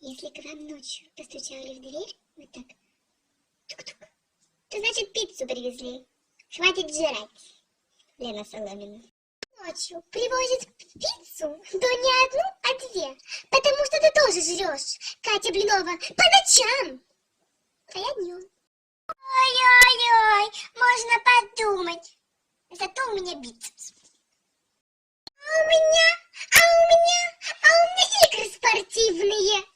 Если к вам ночью постучали в дверь, вот так, тук-тук, то значит пиццу привезли. Хватит жрать, Лена Соломина. Ночью привозят пиццу, то не одну, а две, потому что ты тоже жрешь, Катя Блинова, по ночам, а я днем. Ой-ой-ой, можно подумать, зато у меня бицепс. А у меня игры спортивные.